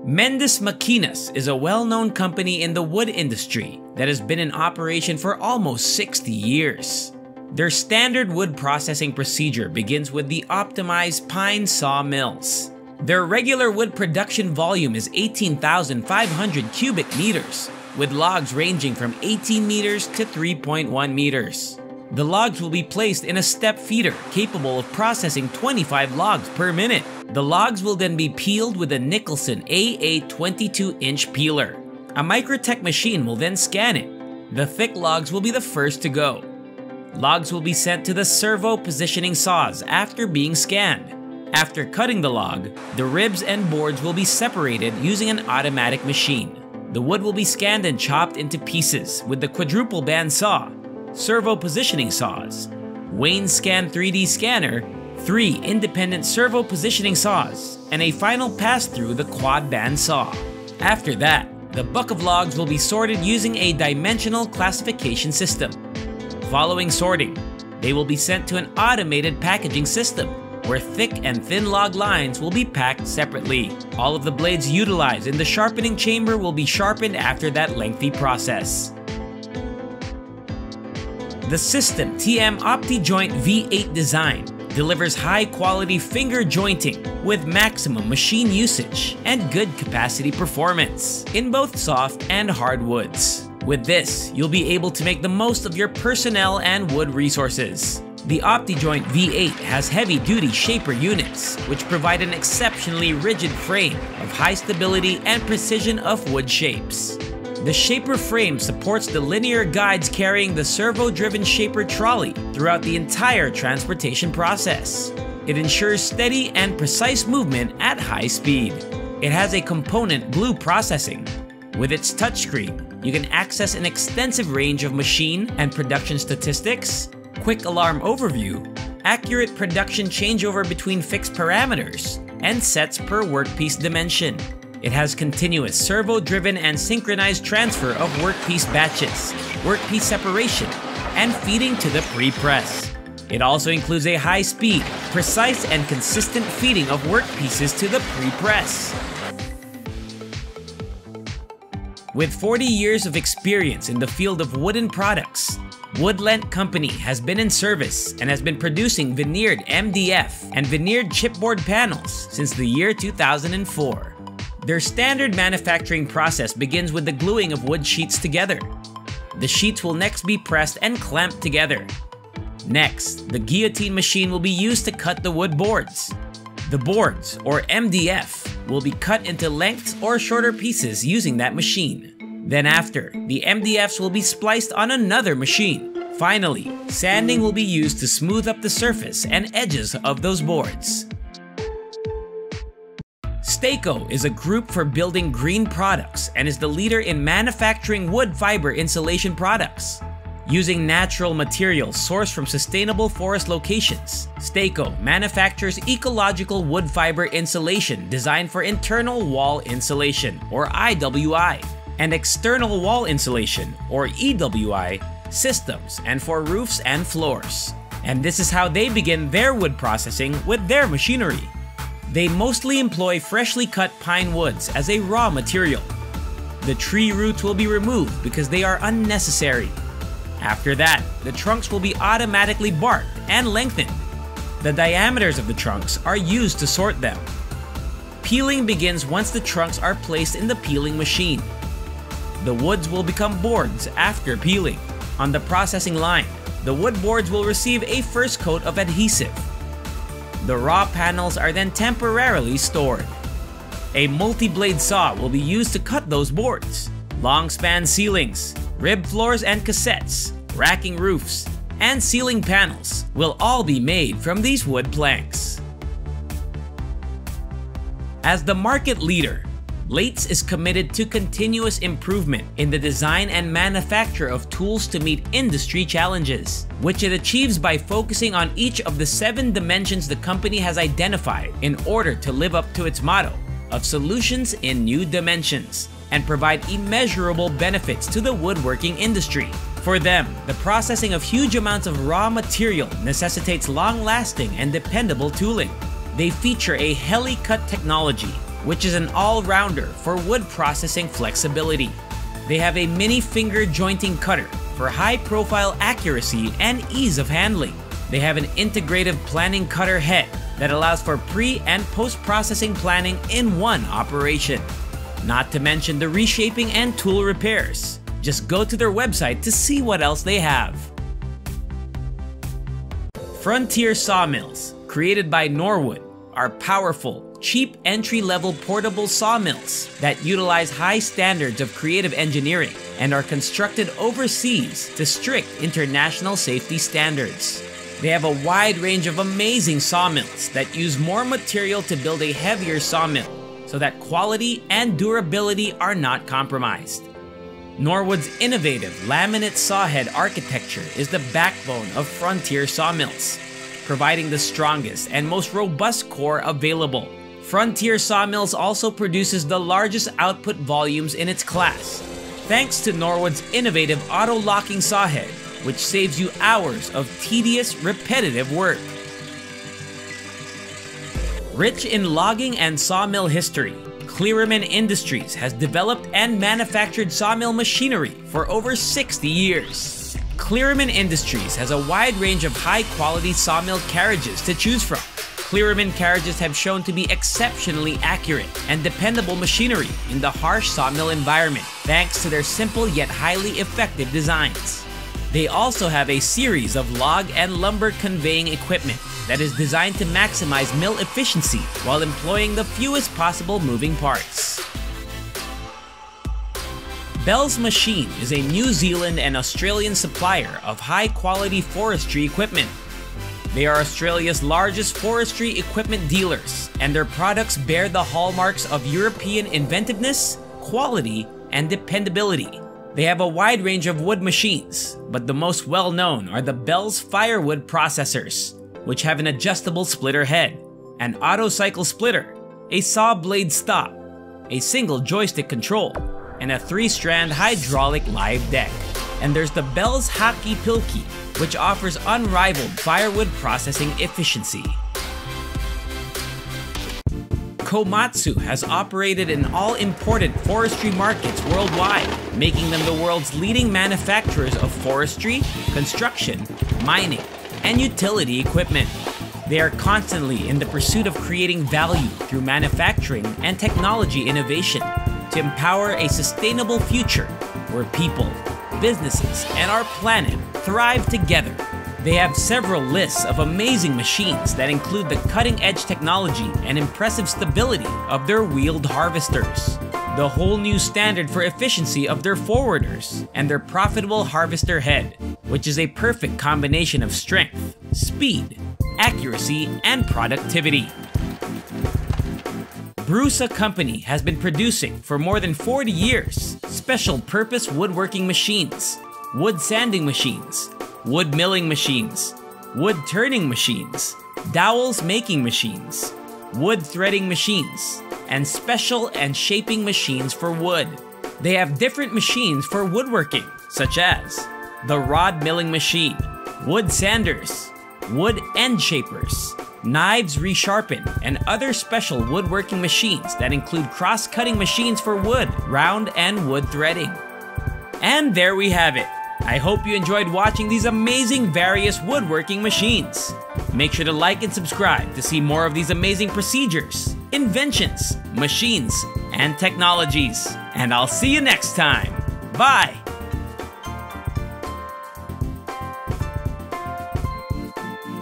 Mendes Maquinas is a well-known company in the wood industry that has been in operation for almost 60 years. Their standard wood processing procedure begins with the optimized pine sawmills. Their regular wood production volume is 18,500 cubic meters, with logs ranging from 18 meters to 3.1 meters. The logs will be placed in a step feeder capable of processing 25 logs per minute. The logs will then be peeled with a Nicholson A8 22-inch peeler. A Microtech machine will then scan it. The thick logs will be the first to go. Logs will be sent to the servo positioning saws after being scanned. After cutting the log, the ribs and boards will be separated using an automatic machine. The wood will be scanned and chopped into pieces with the quadruple band saw, servo positioning saws, Wayne Scan 3D scanner, 3 independent servo positioning saws, and a final pass through the quad band saw. After that, the buck of logs will be sorted using a dimensional classification system. Following sorting, they will be sent to an automated packaging system where thick and thin log lines will be packed separately. All of the blades utilized in the sharpening chamber will be sharpened after that lengthy process. The System TM Opti-joint V8 design delivers high-quality finger jointing with maximum machine usage and good capacity performance in both soft and hard woods. With this, you'll be able to make the most of your personnel and wood resources. The Opti-joint V8 has heavy-duty shaper units, which provide an exceptionally rigid frame of high stability and precision of wood shapes. The shaper frame supports the linear guides carrying the servo-driven shaper trolley throughout the entire transportation process. It ensures steady and precise movement at high speed. It has a component glue processing. With its touchscreen, you can access an extensive range of machine and production statistics, quick alarm overview, accurate production changeover between fixed parameters, and sets per workpiece dimension. It has continuous servo-driven and synchronized transfer of workpiece batches, workpiece separation, and feeding to the pre-press. It also includes a high-speed, precise, and consistent feeding of workpieces to the pre-press. With 40 years of experience in the field of wooden products, Woodlent Company has been in service and has been producing veneered MDF and veneered chipboard panels since the year 2004. Their standard manufacturing process begins with the gluing of wood sheets together. The sheets will next be pressed and clamped together. Next, the guillotine machine will be used to cut the wood boards. The boards, or MDF, will be cut into lengths or shorter pieces using that machine. Then after, the MDFs will be spliced on another machine. Finally, sanding will be used to smooth up the surface and edges of those boards. Steico is a group for building green products and is the leader in manufacturing wood fiber insulation products. Using natural materials sourced from sustainable forest locations, Steico manufactures ecological wood fiber insulation designed for internal wall insulation, or IWI, and external wall insulation, or EWI, systems, and for roofs and floors. And this is how they begin their wood processing with their machinery. They mostly employ freshly cut pine woods as a raw material. The tree roots will be removed because they are unnecessary. After that, the trunks will be automatically barked and lengthened. The diameters of the trunks are used to sort them. Peeling begins once the trunks are placed in the peeling machine. The woods will become boards after peeling. On the processing line, the wood boards will receive a first coat of adhesive. The raw panels are then temporarily stored. A multi-blade saw will be used to cut those boards. Long span ceilings, rib floors and cassettes, racking roofs, and ceiling panels will all be made from these wood planks. As the market leader, Leitz is committed to continuous improvement in the design and manufacture of tools to meet industry challenges, which it achieves by focusing on each of the 7 dimensions the company has identified in order to live up to its motto of solutions in new dimensions and provide immeasurable benefits to the woodworking industry. For them, the processing of huge amounts of raw material necessitates long-lasting and dependable tooling. They feature a heli-cut technology which is an all-rounder for wood processing flexibility. They have a mini finger jointing cutter for high-profile accuracy and ease of handling. They have an integrative planning cutter head that allows for pre- and post-processing planning in one operation. Not to mention the reshaping and tool repairs. Just go to their website to see what else they have. Frontier Sawmills, created by Norwood, are powerful, cheap entry-level portable sawmills that utilize high standards of creative engineering and are constructed overseas to strict international safety standards. They have a wide range of amazing sawmills that use more material to build a heavier sawmill so that quality and durability are not compromised. Norwood's innovative laminate sawhead architecture is the backbone of Frontier Sawmills, providing the strongest and most robust core available. Frontier Sawmills also produces the largest output volumes in its class, thanks to Norwood's innovative auto-locking sawhead, which saves you hours of tedious, repetitive work. Rich in logging and sawmill history, Cleereman Industries has developed and manufactured sawmill machinery for over 60 years. Cleereman Industries has a wide range of high-quality sawmill carriages to choose from. Cleereman carriages have shown to be exceptionally accurate and dependable machinery in the harsh sawmill environment, thanks to their simple yet highly effective designs. They also have a series of log and lumber conveying equipment that is designed to maximize mill efficiency while employing the fewest possible moving parts. Bell's Machine is a New Zealand and Australian supplier of high-quality forestry equipment. They are Australia's largest forestry equipment dealers, and their products bear the hallmarks of European inventiveness, quality, and dependability. They have a wide range of wood machines, but the most well-known are the Bell's firewood processors, which have an adjustable splitter head, an auto-cycle splitter, a saw blade stop, a single joystick control, and a 3-strand hydraulic live deck. And there's the Bell's Haki Pilki, which offers unrivaled firewood processing efficiency. Komatus has operated in all important forestry markets worldwide, making them the world's leading manufacturers of forestry, construction, mining, and utility equipment. They are constantly in the pursuit of creating value through manufacturing and technology innovation to empower a sustainable future where people, businesses, and our planet thrive together. They have several lists of amazing machines that include the cutting-edge technology and impressive stability of their wheeled harvesters, the whole new standard for efficiency of their forwarders, and their profitable harvester head, which is a perfect combination of strength, speed, accuracy, and productivity. Brusa Company has been producing for more than 40 years special-purpose woodworking machines, wood sanding machines, wood milling machines, wood turning machines, dowels making machines, wood threading machines, and special and shaping machines for wood. They have different machines for woodworking, such as the rod milling machine, wood sanders, wood end shapers, knives resharpen, and other special woodworking machines that include cross-cutting machines for wood, round, and wood threading. And there we have it. I hope you enjoyed watching these amazing various woodworking machines. Make sure to like and subscribe to see more of these amazing procedures, inventions, machines, and technologies. And I'll see you next time. Bye!